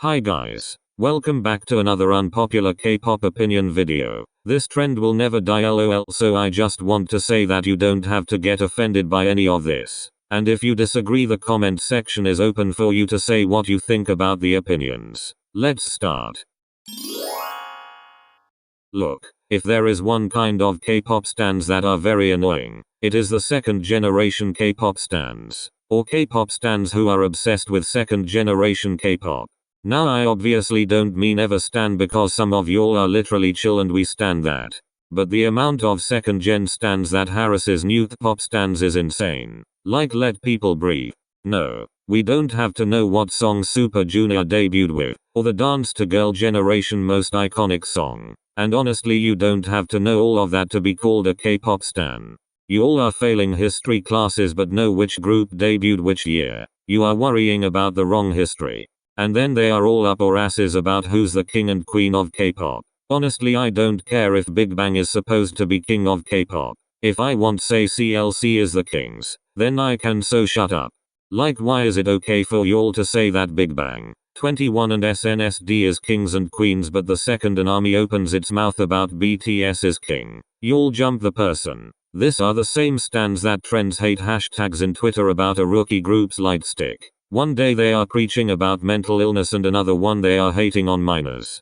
Hi guys. Welcome back to another unpopular K-pop opinion video. This trend will never die lol, so I just want to say that you don't have to get offended by any of this. And if you disagree, the comment section is open for you to say what you think about the opinions. Let's start. Look, if there is one kind of K-pop stans that are very annoying, it is the second generation K-pop stans. Or K-pop stans who are obsessed with second generation K-pop. Now I obviously don't mean ever stan because some of y'all are literally chill and we stan that. But the amount of second gen stans that harasses new pop stans is insane. Like, let people breathe. No, we don't have to know what song Super Junior debuted with, or the Dance to Girl generation most iconic song. And honestly, you don't have to know all of that to be called a K-pop stan. You all are failing history classes but know which group debuted which year. You are worrying about the wrong history. And then they are all up our asses about who's the king and queen of K-pop. Honestly, I don't care if Big Bang is supposed to be king of K-pop. If I want say CLC is the kings, then I can so shut up. Like, why is it okay for y'all to say that Big Bang, 21 and SNSD is kings and queens, but the second an ARMY opens its mouth about BTS is king, y'all jump the person? This are the same stans that trends hate hashtags in Twitter about a rookie group's light stick. One day they are preaching about mental illness and another one they are hating on minors.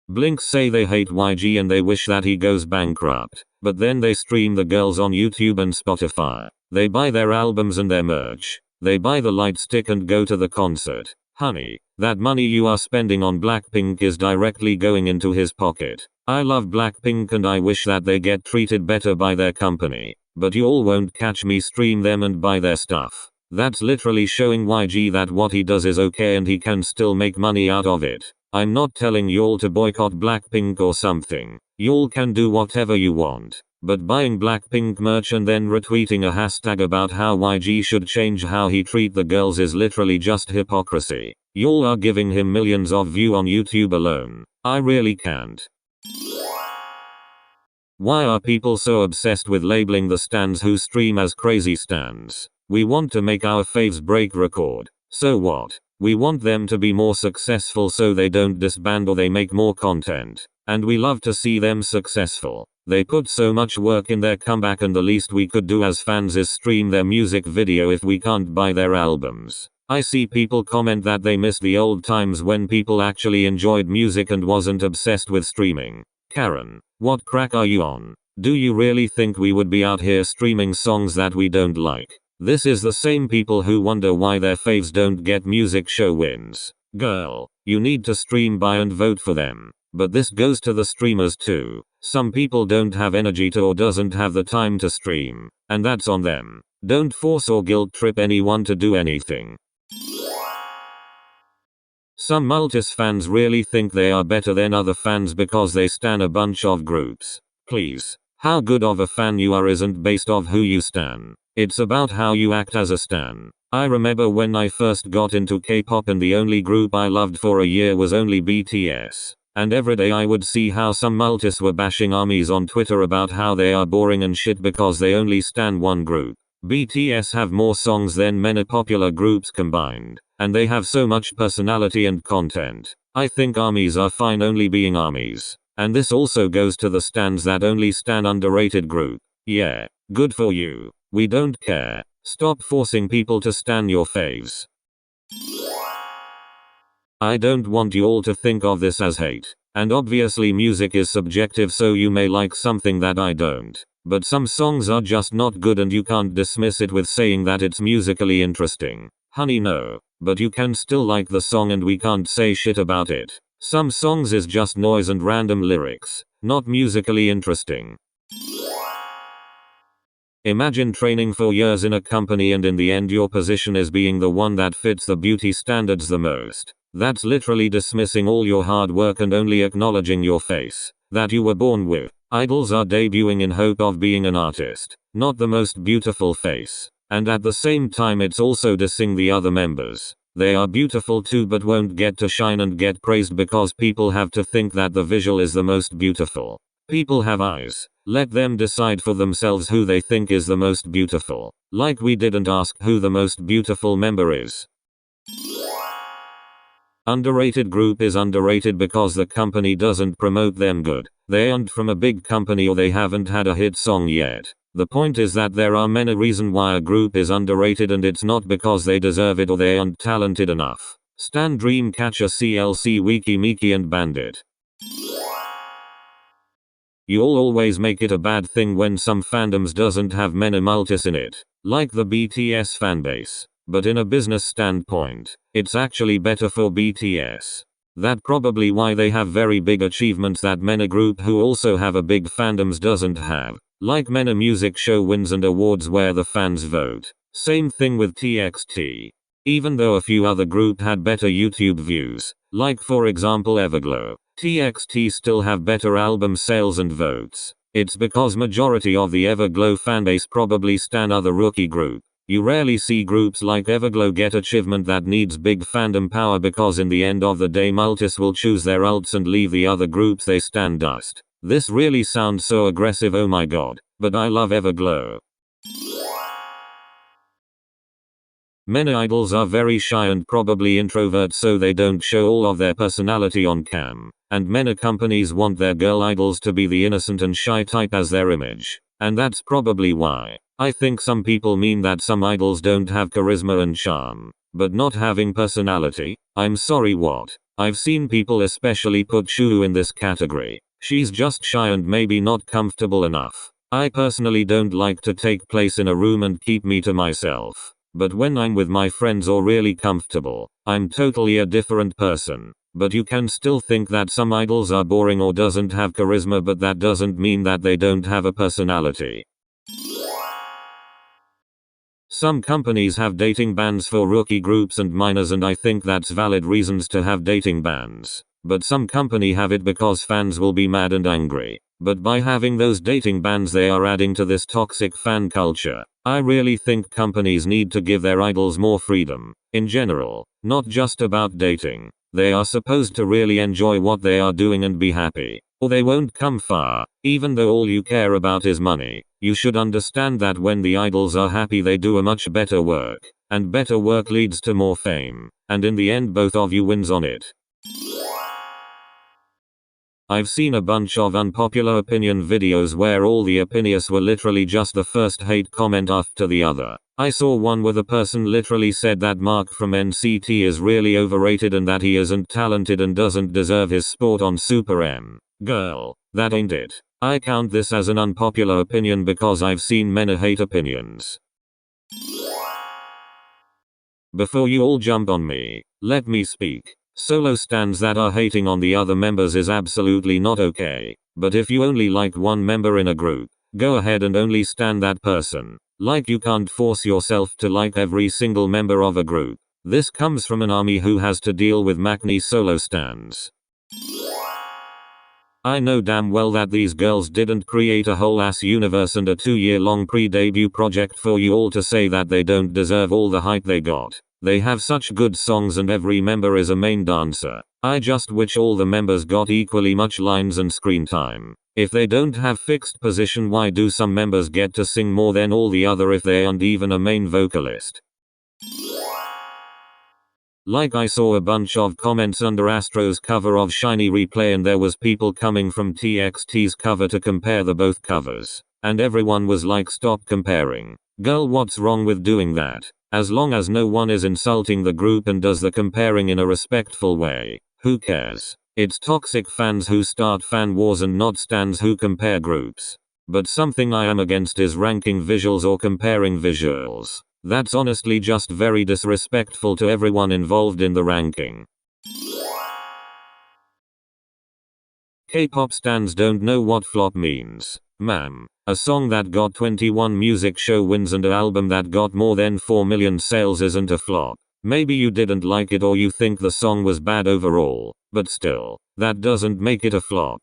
Blinks say they hate YG and they wish that he goes bankrupt, but then they stream the girls on YouTube and Spotify. They buy their albums and their merch. They buy the light stick and go to the concert. Honey, that money you are spending on Blackpink is directly going into his pocket. I love Blackpink and I wish that they get treated better by their company. But you all won't catch me stream them and buy their stuff. That's literally showing YG that what he does is okay and he can still make money out of it. I'm not telling y'all to boycott Blackpink or something. Y'all can do whatever you want. But buying Blackpink merch and then retweeting a hashtag about how YG should change how he treat the girls is literally just hypocrisy. Y'all are giving him millions of views on YouTube alone. I really can't. Why are people so obsessed with labeling the stans who stream as crazy stans? We want to make our faves break record. So what? We want them to be more successful so they don't disband or they make more content. And we love to see them successful. They put so much work in their comeback and the least we could do as fans is stream their music video if we can't buy their albums. I see people comment that they miss the old times when people actually enjoyed music and wasn't obsessed with streaming. Karen, what crack are you on? Do you really think we would be out here streaming songs that we don't like? This is the same people who wonder why their faves don't get music show wins. Girl, you need to stream, buy and vote for them. But this goes to the streamers too. Some people don't have energy to or doesn't have the time to stream. And that's on them. Don't force or guilt trip anyone to do anything. Some Multis fans really think they are better than other fans because they stan a bunch of groups. Please. How good of a fan you are isn't based off who you stan. It's about how you act as a stan. I remember when I first got into K-pop and the only group I loved for a year was only BTS. And every day I would see how some Multis were bashing ARMYs on Twitter about how they are boring and shit because they only stan one group. BTS have more songs than many popular groups combined. And they have so much personality and content. I think ARMYs are fine only being ARMYs. And this also goes to the stans that only stan underrated group. Yeah, good for you. We don't care. Stop forcing people to stan your faves. I don't want you all to think of this as hate. And obviously music is subjective, so you may like something that I don't. But some songs are just not good and you can't dismiss it with saying that it's musically interesting. Honey, no. But you can still like the song and we can't say shit about it. Some songs is just noise and random lyrics, not musically interesting. Imagine training for years in a company and in the end your position is being the one that fits the beauty standards the most. That's literally dismissing all your hard work and only acknowledging your face that you were born with. Idols are debuting in hope of being an artist, not the most beautiful face. And at the same time it's also dissing the other members. They are beautiful too but won't get to shine and get praised because people have to think that the visual is the most beautiful. People have eyes. Let them decide for themselves who they think is the most beautiful. Like we didn't ask who the most beautiful member is. Underrated group is underrated because the company doesn't promote them good. They aren't from a big company or they haven't had a hit song yet. The point is that there are many reasons why a group is underrated and it's not because they deserve it or they aren't talented enough. Stan Dreamcatcher CLC Wiki Miki and Bandit. You all always make it a bad thing when some fandoms doesn't have many multis in it, like the BTS fanbase. But in a business standpoint, it's actually better for BTS. That probably why they have very big achievements that many group who also have a big fandoms doesn't have. Like many music show wins and awards where the fans vote. Same thing with TXT. Even though a few other group had better YouTube views, like for example Everglow, TXT still have better album sales and votes. It's because majority of the Everglow fanbase probably stan other rookie group. You rarely see groups like Everglow get achievement that needs big fandom power because in the end of the day multis will choose their ults and leave the other groups they stan dust. This really sounds so aggressive, oh my god, but I love Everglow. Many idols are very shy and probably introverts so they don't show all of their personality on cam, and many companies want their girl idols to be the innocent and shy type as their image, and that's probably why. I think some people mean that some idols don't have charisma and charm, but not having personality. I'm sorry, what? I've seen people especially put Shuhu in this category. She's just shy and maybe not comfortable enough. I personally don't like to take place in a room and keep me to myself. But when I'm with my friends or really comfortable, I'm totally a different person. But you can still think that some idols are boring or doesn't have charisma, but that doesn't mean that they don't have a personality. Some companies have dating bans for rookie groups and minors, and I think that's valid reasons to have dating bans. But some company have it because fans will be mad and angry. But by having those dating bans they are adding to this toxic fan culture. I really think companies need to give their idols more freedom. In general, not just about dating. They are supposed to really enjoy what they are doing and be happy. Or they won't come far. Even though all you care about is money, you should understand that when the idols are happy they do a much better work. And better work leads to more fame. And in the end both of you wins on it. I've seen a bunch of unpopular opinion videos where all the opinions were literally just the first hate comment after the other. I saw one where the person literally said that Mark from NCT is really overrated and that he isn't talented and doesn't deserve his spot on Super M. Girl, that ain't it. I count this as an unpopular opinion because I've seen many hate opinions. Before you all jump on me, let me speak. Solo stans that are hating on the other members is absolutely not okay. But if you only like one member in a group, go ahead and only stan that person. Like you can't force yourself to like every single member of a group. This comes from an army who has to deal with Maknae solo stans. I know damn well that these girls didn't create a whole ass universe and a 2-year-long pre-debut project for you all to say that they don't deserve all the hype they got. They have such good songs and every member is a main dancer. I just wish all the members got equally much lines and screen time. If they don't have fixed position, why do some members get to sing more than all the other if they aren't even a main vocalist? Like I saw a bunch of comments under Astro's cover of Shiny Replay and there was people coming from TXT's cover to compare the both covers. And everyone was like, stop comparing. Girl, what's wrong with doing that? As long as no one is insulting the group and does the comparing in a respectful way, who cares? It's toxic fans who start fan wars and not stans who compare groups. But something I am against is ranking visuals or comparing visuals. That's honestly just very disrespectful to everyone involved in the ranking. K-pop stans don't know what flop means. Ma'am, a song that got 21 music show wins and an album that got more than 4 million sales isn't a flop. Maybe you didn't like it or you think the song was bad overall, but still, that doesn't make it a flop.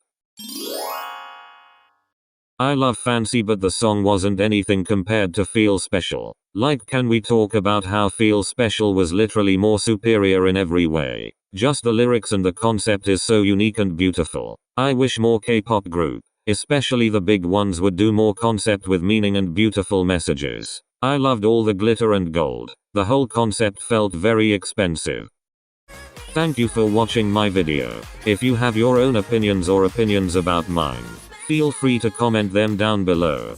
I love Fancy but the song wasn't anything compared to Feel Special. Like, can we talk about how Feel Special was literally more superior in every way? Just the lyrics and the concept is so unique and beautiful. I wish more K-pop group, especially the big ones, would do more concept with meaning and beautiful messages. I loved all the glitter and gold. The whole concept felt very expensive. Thank you for watching my video. If you have your own opinions or opinions about mine, feel free to comment them down below.